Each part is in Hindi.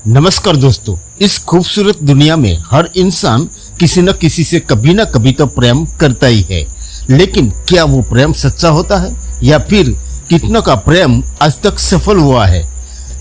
नमस्कार दोस्तों, इस खूबसूरत दुनिया में हर इंसान किसी न किसी से कभी न कभी तो प्रेम करता ही है। लेकिन क्या वो प्रेम सच्चा होता है या फिर कितनों का प्रेम आज तक सफल हुआ है?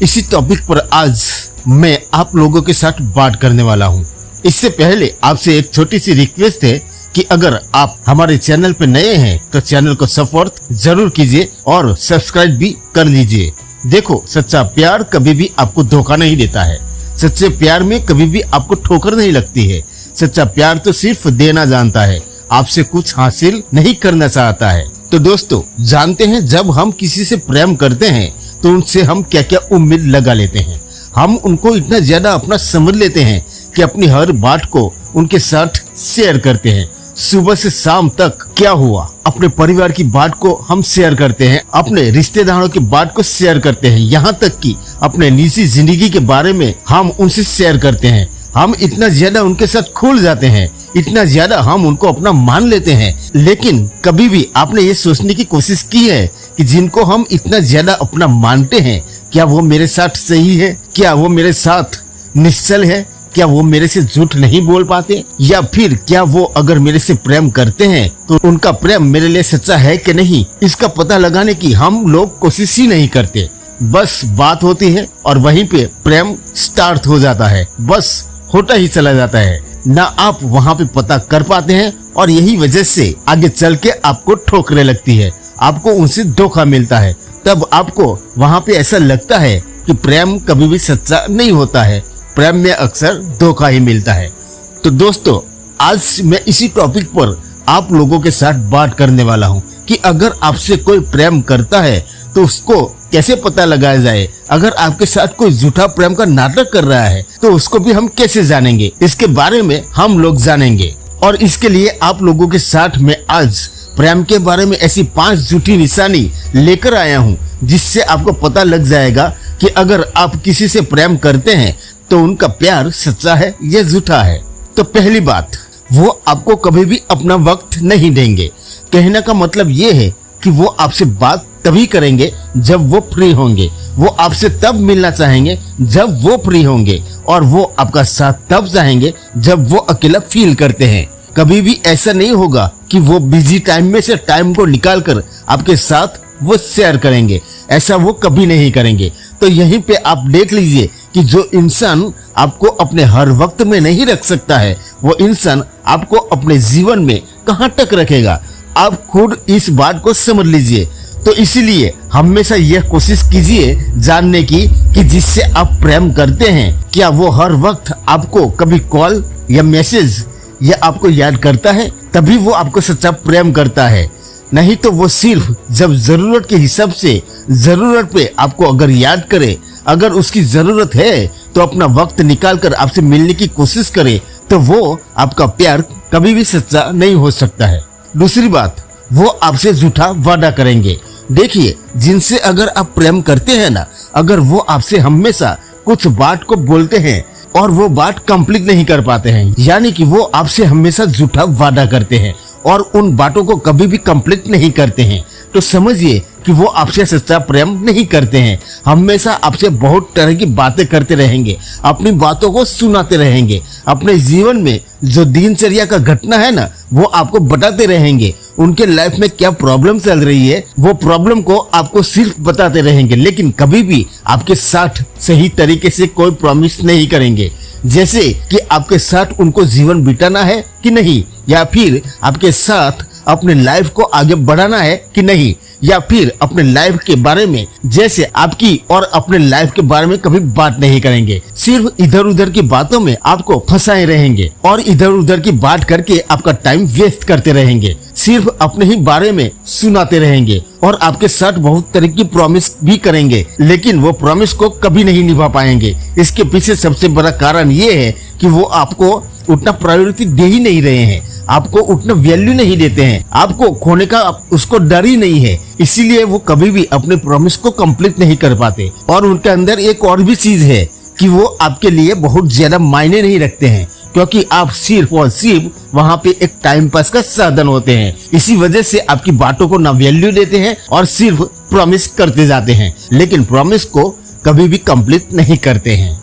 इसी टॉपिक पर आज मैं आप लोगों के साथ बात करने वाला हूँ। इससे पहले आपसे एक छोटी सी रिक्वेस्ट है कि अगर आप हमारे चैनल पर नए हैं तो चैनल को सपोर्ट जरूर कीजिए और सब्सक्राइब भी कर लीजिए। देखो, सच्चा प्यार कभी भी आपको धोखा नहीं देता है। सच्चे प्यार में कभी भी आपको ठोकर नहीं लगती है। सच्चा प्यार तो सिर्फ देना जानता है, आपसे कुछ हासिल नहीं करना चाहता है। तो दोस्तों, जानते हैं जब हम किसी से प्रेम करते हैं तो उनसे हम क्या क्या उम्मीद लगा लेते हैं। हम उनको इतना ज्यादा अपना समझ लेते हैं कि अपनी हर बात को उनके साथ शेयर करते हैं। सुबह से शाम तक क्या हुआ, अपने परिवार की बात को हम शेयर करते हैं, अपने रिश्तेदारों की बात को शेयर करते हैं, यहाँ तक कि अपने निजी जिंदगी के बारे में हम उनसे शेयर करते हैं। हम इतना ज्यादा उनके साथ खुल जाते हैं, इतना ज्यादा हम उनको अपना मान लेते हैं। लेकिन कभी भी आपने ये सोचने की कोशिश की है कि जिनको हम इतना ज्यादा अपना मानते हैं, क्या वो मेरे साथ सही है? क्या वो मेरे साथ निश्चल है? क्या वो मेरे से झूठ नहीं बोल पाते? या फिर क्या वो अगर मेरे से प्रेम करते हैं तो उनका प्रेम मेरे लिए सच्चा है कि नहीं? इसका पता लगाने की हम लोग कोशिश ही नहीं करते। बस बात होती है और वहीं पे प्रेम स्टार्ट हो जाता है, बस होता ही चला जाता है। ना आप वहाँ पे पता कर पाते हैं और यही वजह से आगे चल के आपको ठोकरें लगती है, आपको उनसे धोखा मिलता है। तब आपको वहाँ पे ऐसा लगता है कि प्रेम कभी भी सच्चा नहीं होता है, प्रेम में अक्सर धोखा ही मिलता है। तो दोस्तों, आज मैं इसी टॉपिक पर आप लोगों के साथ बात करने वाला हूँ कि अगर आपसे कोई प्रेम करता है तो उसको कैसे पता लगाया जाए। अगर आपके साथ कोई झूठा प्रेम का नाटक कर रहा है तो उसको भी हम कैसे जानेंगे, इसके बारे में हम लोग जानेंगे। और इसके लिए आप लोगों के साथ मैं आज प्रेम के बारे में ऐसी 5 झूठी निशानी लेकर आया हूँ जिससे आपको पता लग जाएगा कि अगर आप किसी से प्रेम करते हैं तो उनका प्यार सच्चा है या झूठा है। तो पहली बात, वो आपको कभी भी अपना वक्त नहीं देंगे। कहने का मतलब ये है कि वो आपसे बात तभी करेंगे जब वो फ्री होंगे, वो आपसे तब मिलना चाहेंगे जब वो फ्री होंगे, और वो आपका साथ तब चाहेंगे जब वो अकेला फील करते हैं। कभी भी ऐसा नहीं होगा कि वो बिजी टाइम में से टाइम को निकालकर आपके साथ वो शेयर करेंगे, ऐसा वो कभी नहीं करेंगे। तो यहीं पे आप देख लीजिए कि जो इंसान आपको अपने हर वक्त में नहीं रख सकता है, वो इंसान आपको अपने जीवन में कहाँ तक रखेगा, आप खुद इस बात को समझ लीजिए। तो इसीलिए हमेशा यह कोशिश कीजिए जानने की कि जिससे आप प्रेम करते हैं क्या वो हर वक्त आपको कभी कॉल या मैसेज या आपको याद करता है, तभी वो आपको सच्चा प्रेम करता है। नहीं तो वो सिर्फ जब जरूरत के हिसाब से जरूरत पे आपको अगर याद करे, अगर उसकी जरूरत है तो अपना वक्त निकालकर आपसे मिलने की कोशिश करे, तो वो आपका प्यार कभी भी सच्चा नहीं हो सकता है। दूसरी बात, वो आपसे झूठा वादा करेंगे। देखिए, जिनसे अगर आप प्रेम करते हैं ना, अगर वो आपसे हमेशा कुछ बात को बोलते हैं और वो बात कंप्लीट नहीं कर पाते हैं, यानी कि वो आपसे हमेशा झूठा वादा करते हैं और उन बातों को कभी भी कंप्लीट नहीं करते हैं, तो समझिए कि वो आपसे सच्चा प्रेम नहीं करते हैं। हमेशा आपसे बहुत तरह की बातें करते रहेंगे, अपनी बातों को सुनाते रहेंगे, अपने जीवन में जो दिनचर्या का घटना है ना, वो आपको बताते रहेंगे। उनके लाइफ में क्या प्रॉब्लम चल रही है, वो प्रॉब्लम को आपको सिर्फ बताते रहेंगे, लेकिन कभी भी आपके साथ सही तरीके से कोई प्रॉमिस नहीं करेंगे। जैसे कि आपके साथ उनको जीवन बिताना है कि नहीं, या फिर आपके साथ अपने लाइफ को आगे बढ़ाना है कि नहीं, या फिर अपने लाइफ के बारे में जैसे आपकी और अपने लाइफ के बारे में कभी बात नहीं करेंगे। सिर्फ इधर उधर की बातों में आपको फंसाए रहेंगे और इधर उधर की बात करके आपका टाइम वेस्ट करते रहेंगे। सिर्फ अपने ही बारे में सुनाते रहेंगे और आपके साथ बहुत तरह की प्रॉमिस भी करेंगे, लेकिन वो प्रॉमिस को कभी नहीं निभा पाएंगे। इसके पीछे सबसे बड़ा कारण ये है कि वो आपको उतना प्रायोरिटी दे ही नहीं रहे हैं, आपको उतना वैल्यू नहीं देते हैं, आपको खोने का उसको डर ही नहीं है। इसीलिए वो कभी भी अपने प्रॉमिस को कंप्लीट नहीं कर पाते। और उनके अंदर एक और भी चीज है कि वो आपके लिए बहुत ज्यादा मायने नहीं रखते हैं, क्योंकि आप सिर्फ और सिर्फ वहाँ पे एक टाइम पास का साधन होते हैं। इसी वजह से आपकी बातों को ना वैल्यू देते हैं और सिर्फ प्रॉमिस करते जाते हैं, लेकिन प्रॉमिस को कभी भी कंप्लीट नहीं करते हैं।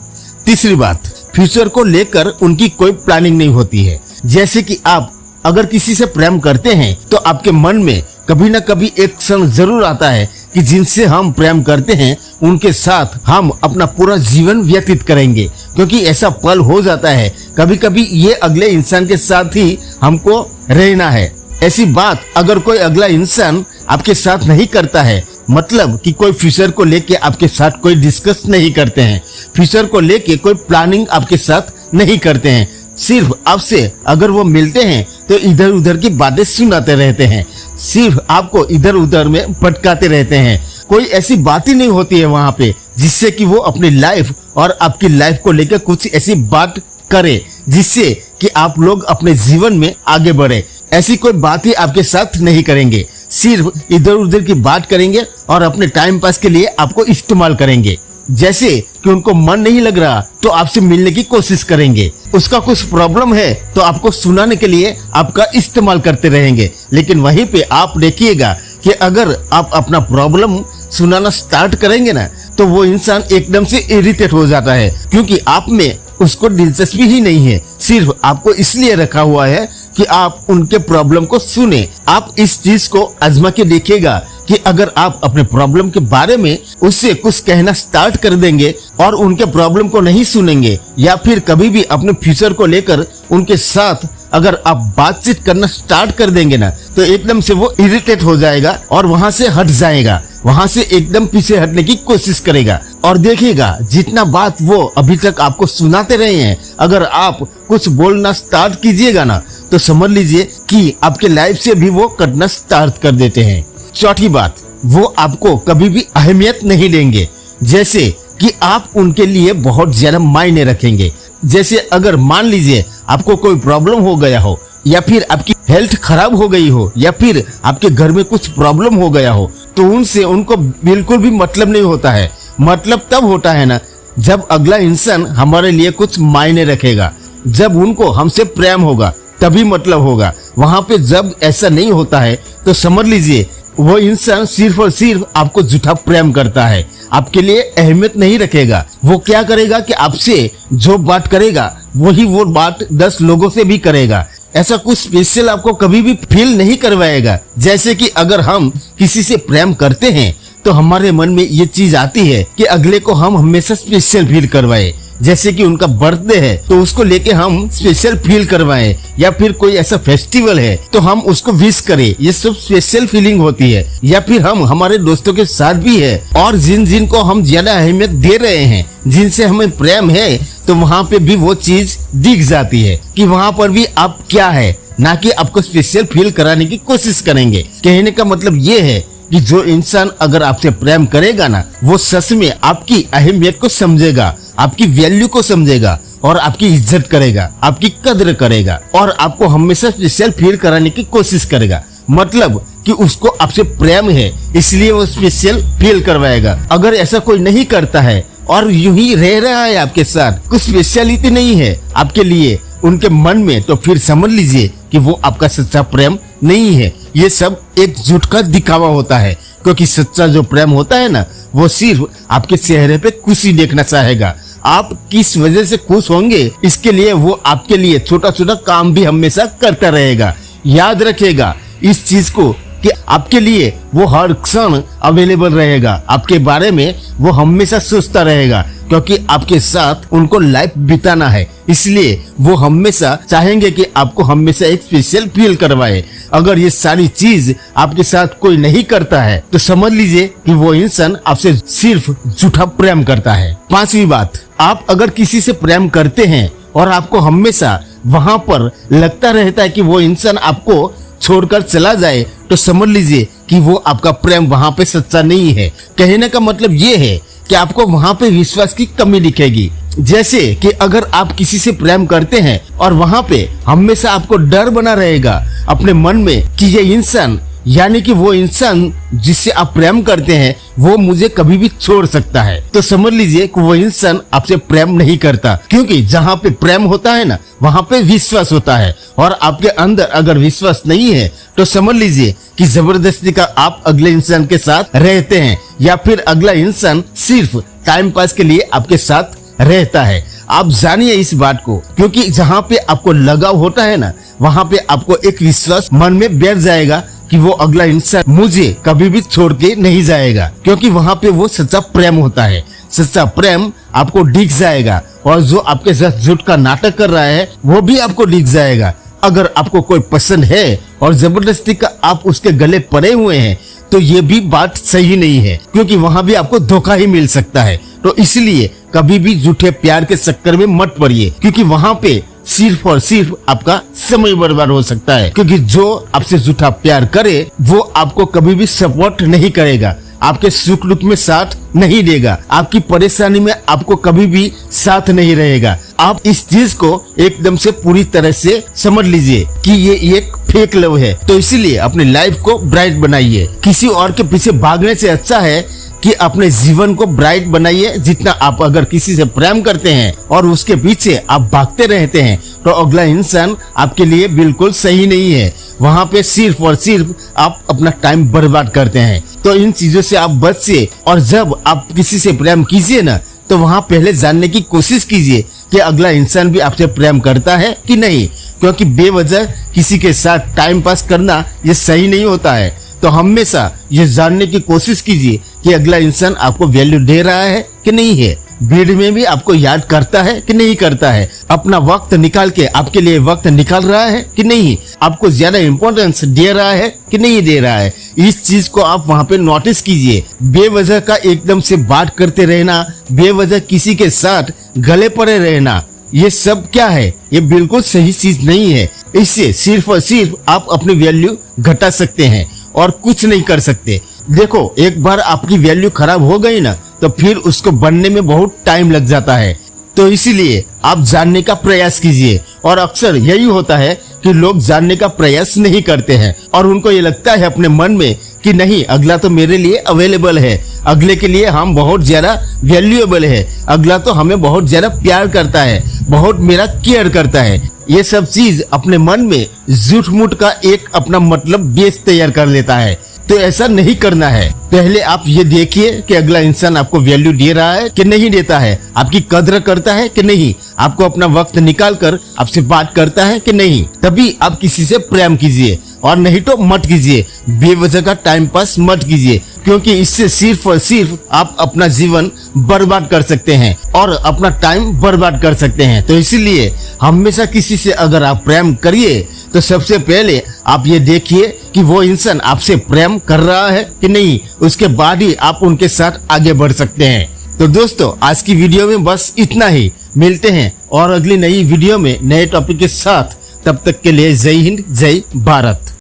तीसरी बात, फ्यूचर को लेकर उनकी कोई प्लानिंग नहीं होती है। जैसे कि आप अगर किसी से प्रेम करते हैं तो आपके मन में कभी ना कभी एक क्षण जरूर आता है कि जिनसे हम प्रेम करते हैं उनके साथ हम अपना पूरा जीवन व्यतीत करेंगे, क्योंकि ऐसा पल हो जाता है। कभी कभी ये अगले इंसान के साथ ही हमको रहना है। ऐसी बात अगर कोई अगला इंसान आपके साथ नहीं करता है, मतलब कि कोई फ्यूचर को लेके आपके साथ कोई डिस्कस नहीं करते हैं, फ्यूचर को लेके कोई प्लानिंग आपके साथ नहीं करते हैं, सिर्फ आपसे अगर वो मिलते हैं तो इधर उधर की बातें सुनाते रहते हैं, सिर्फ आपको इधर उधर में भटकाते रहते हैं, कोई ऐसी बात ही नहीं होती है वहां पे जिससे कि वो अपनी लाइफ और आपकी लाइफ को लेकर कुछ ऐसी बात करे जिससे कि आप लोग अपने जीवन में आगे बढ़े। ऐसी कोई बात ही आपके साथ नहीं करेंगे, सिर्फ इधर उधर की बात करेंगे और अपने टाइम पास के लिए आपको इस्तेमाल करेंगे। जैसे कि उनको मन नहीं लग रहा तो आपसे मिलने की कोशिश करेंगे, उसका कुछ प्रॉब्लम है तो आपको सुनाने के लिए आपका इस्तेमाल करते रहेंगे। लेकिन वहीं पे आप देखिएगा कि अगर आप अपना प्रॉब्लम सुनाना स्टार्ट करेंगे ना तो वो इंसान एकदम से इरिटेट हो जाता है, क्योंकि आप में उसको दिलचस्पी ही नहीं है। सिर्फ आपको इसलिए रखा हुआ है कि आप उनके प्रॉब्लम को सुने। आप इस चीज को आजमा के देखिएगा कि अगर आप अपने प्रॉब्लम के बारे में उससे कुछ कहना स्टार्ट कर देंगे और उनके प्रॉब्लम को नहीं सुनेंगे, या फिर कभी भी अपने फ्यूचर को लेकर उनके साथ अगर आप बातचीत करना स्टार्ट कर देंगे ना तो एकदम से वो इरिटेट हो जाएगा और वहां से हट जाएगा, वहां से एकदम पीछे हटने की कोशिश करेगा। और देखिएगा जितना बात वो अभी तक आपको सुनाते रहे हैं, अगर आप कुछ बोलना स्टार्ट कीजिएगा ना तो समझ लीजिए कि आपके लाइफ से भी वो कटना स्टार्ट कर देते हैं। चौथी बात, वो आपको कभी भी अहमियत नहीं देंगे, जैसे कि आप उनके लिए बहुत ज्यादा मायने रखेंगे। जैसे अगर मान लीजिए आपको कोई प्रॉब्लम हो गया हो, या फिर आपकी हेल्थ खराब हो गई हो, या फिर आपके घर में कुछ प्रॉब्लम हो गया हो, तो उनसे उनको बिल्कुल भी मतलब नहीं होता है। मतलब तब होता है ना जब अगला इंसान हमारे लिए कुछ मायने रखेगा, जब उनको हमसे प्रेम होगा तभी मतलब होगा। वहां पे जब ऐसा नहीं होता है तो समझ लीजिए वो इंसान सिर्फ और सिर्फ आपको झूठा प्रेम करता है, आपके लिए अहमियत नहीं रखेगा। वो क्या करेगा कि आपसे जो बात करेगा वही वो बात 10 लोगों से भी करेगा। ऐसा कुछ स्पेशल आपको कभी भी फील नहीं करवाएगा। जैसे कि अगर हम किसी से प्रेम करते हैं तो हमारे मन में ये चीज आती है कि अगले को हम हमेशा स्पेशल फील करवाए। जैसे कि उनका बर्थडे है तो उसको लेके हम स्पेशल फील करवाएं, या फिर कोई ऐसा फेस्टिवल है तो हम उसको विश करें, ये सब स्पेशल फीलिंग होती है। या फिर हम हमारे दोस्तों के साथ भी है और जिन को हम ज्यादा अहमियत दे रहे हैं, जिनसे हमें प्रेम है, तो वहाँ पे भी वो चीज दिख जाती है कि वहाँ पर भी आप क्या है, ना कि आपको स्पेशल फील कराने की कोशिश करेंगे। कहने का मतलब ये है कि जो इंसान अगर आपसे प्रेम करेगा ना वो सच में आपकी अहमियत को समझेगा, आपकी वैल्यू को समझेगा और आपकी इज्जत करेगा, आपकी कद्र करेगा और आपको हमेशा स्पेशल फील कराने की कोशिश करेगा। मतलब कि उसको आपसे प्रेम है इसलिए वो स्पेशल फील करवाएगा। अगर ऐसा कोई नहीं करता है और यूं ही रह रहा है आपके साथ, कुछ स्पेशलिटी नहीं है आपके लिए उनके मन में, तो फिर समझ लीजिए कि वो आपका सच्चा प्रेम नहीं है। ये सब एक झूठ का दिखावा होता है, क्योंकि सच्चा जो प्रेम होता है ना वो सिर्फ आपके चेहरे पे खुशी देखना चाहेगा। आप किस वजह से खुश होंगे इसके लिए वो आपके लिए छोटा छोटा काम भी हमेशा करता रहेगा। याद रखिएगा इस चीज को कि आपके लिए वो हर क्षण अवेलेबल रहेगा, आपके बारे में वो हमेशा सोचता रहेगा, क्योंकि आपके साथ उनको लाइफ बिताना है। इसलिए वो हमेशा चाहेंगे कि आपको हमेशा एक स्पेशल फील करवाए। अगर ये सारी चीज आपके साथ कोई नहीं करता है तो समझ लीजिए कि वो इंसान आपसे सिर्फ झूठा प्रेम करता है। पांचवी बात, आप अगर किसी से प्रेम करते हैं और आपको हमेशा वहां पर लगता रहता है कि वो इंसान आपको छोड़कर चला जाए, तो समझ लीजिए कि वो आपका प्रेम वहां पे सच्चा नहीं है। कहने का मतलब ये है कि आपको वहां पे विश्वास की कमी दिखेगी। जैसे कि अगर आप किसी से प्रेम करते हैं और वहां पे हमेशा आपको डर बना रहेगा अपने मन में कि ये इंसान, यानी कि वो इंसान जिससे आप प्रेम करते हैं वो मुझे कभी भी छोड़ सकता है, तो समझ लीजिए कि वो इंसान आपसे प्रेम नहीं करता। क्योंकि जहाँ पे प्रेम होता है ना वहाँ पे विश्वास होता है, और आपके अंदर अगर विश्वास नहीं है तो समझ लीजिए कि जबरदस्ती का आप अगले इंसान के साथ रहते हैं, या फिर अगला इंसान सिर्फ टाइम पास के लिए आपके साथ रहता है। आप जानिए इस बात को, क्योंकि जहाँ पे आपको लगाव होता है ना, वहाँ पे आपको एक विश्वास मन में बैठ जाएगा कि वो अगला इंसान मुझे कभी भी छोड़ के नहीं जाएगा, क्योंकि वहाँ पे वो सच्चा प्रेम होता है। सच्चा प्रेम आपको दिख जाएगा और जो आपके साथ झूठ का नाटक कर रहा है वो भी आपको दिख जाएगा। अगर आपको कोई पसंद है और जबरदस्ती का आप उसके गले पड़े हुए हैं तो ये भी बात सही नहीं है, क्योंकि वहाँ भी आपको धोखा ही मिल सकता है। तो इसलिए कभी भी झूठे प्यार के चक्कर में मत पड़िए, क्योंकि वहाँ पे सिर्फ और सिर्फ आपका समय बर्बाद हो सकता है। क्योंकि जो आपसे झूठा प्यार करे वो आपको कभी भी सपोर्ट नहीं करेगा, आपके सुख दुख में साथ नहीं देगा, आपकी परेशानी में आपको कभी भी साथ नहीं रहेगा। आप इस चीज को एकदम से पूरी तरह से समझ लीजिए कि ये एक फेक लव है। तो इसीलिए अपनी लाइफ को ब्राइट बनाइए। किसी और के पीछे भागने से अच्छा है कि अपने जीवन को ब्राइट बनाइए। जितना आप अगर किसी से प्रेम करते हैं और उसके पीछे आप भागते रहते हैं तो अगला इंसान आपके लिए बिल्कुल सही नहीं है। वहाँ पे सिर्फ और सिर्फ आप अपना टाइम बर्बाद करते हैं। तो इन चीजों से आप बचिए, और जब आप किसी से प्रेम कीजिए ना तो वहाँ पहले जानने की कोशिश कीजिए कि अगला इंसान भी आपसे प्रेम करता है कि नहीं, क्योंकि बेवजह किसी के साथ टाइम पास करना ये सही नहीं होता है। तो हमेशा ये जानने की कोशिश कीजिए कि अगला इंसान आपको वैल्यू दे रहा है कि नहीं है, भीड़ में भी आपको याद करता है कि नहीं करता है, अपना वक्त निकाल के आपके लिए वक्त निकाल रहा है कि नहीं, आपको ज्यादा इम्पोर्टेंस दे रहा है कि नहीं दे रहा है। इस चीज को आप वहाँ पे नोटिस कीजिए। बेवजह का एकदम से बात करते रहना, बेवजह किसी के साथ गले पड़े रहना, ये सब क्या है? ये बिल्कुल सही चीज नहीं है। इससे सिर्फ और सिर्फ आप अपनी वैल्यू घटा सकते हैं और कुछ नहीं कर सकते। देखो, एक बार आपकी वैल्यू खराब हो गई ना तो फिर उसको बनने में बहुत टाइम लग जाता है। तो इसीलिए आप जानने का प्रयास कीजिए। और अक्सर यही होता है कि लोग जानने का प्रयास नहीं करते हैं और उनको ये लगता है अपने मन में कि नहीं, अगला तो मेरे लिए अवेलेबल है, अगले के लिए हम बहुत ज्यादा वैल्यूएबल है, अगला तो हमें बहुत ज्यादा प्यार करता है, बहुत मेरा केयर करता है। ये सब चीज अपने मन में झूठ मूठ का एक अपना मतलब बेस तैयार कर लेता है। तो ऐसा नहीं करना है। पहले आप ये देखिए कि अगला इंसान आपको वैल्यू दे रहा है कि नहीं देता है, आपकी कदर करता है कि नहीं, आपको अपना वक्त निकाल कर आपसे बात करता है कि नहीं। तभी आप किसी से प्रेम कीजिए, और नहीं तो मत कीजिए। बेवजह का टाइम पास मत कीजिए, क्योंकि इससे सिर्फ और सिर्फ आप अपना जीवन बर्बाद कर सकते हैं और अपना टाइम बर्बाद कर सकते हैं। तो इसीलिए हमेशा किसी से अगर आप प्रेम करिए तो सबसे पहले आप ये देखिए कि वो इंसान आपसे प्रेम कर रहा है कि नहीं, उसके बाद ही आप उनके साथ आगे बढ़ सकते हैं। तो दोस्तों, आज की वीडियो में बस इतना ही। मिलते हैं और अगली नई वीडियो में नए टॉपिक के साथ। तब तक के लिए जय हिंद, जय भारत।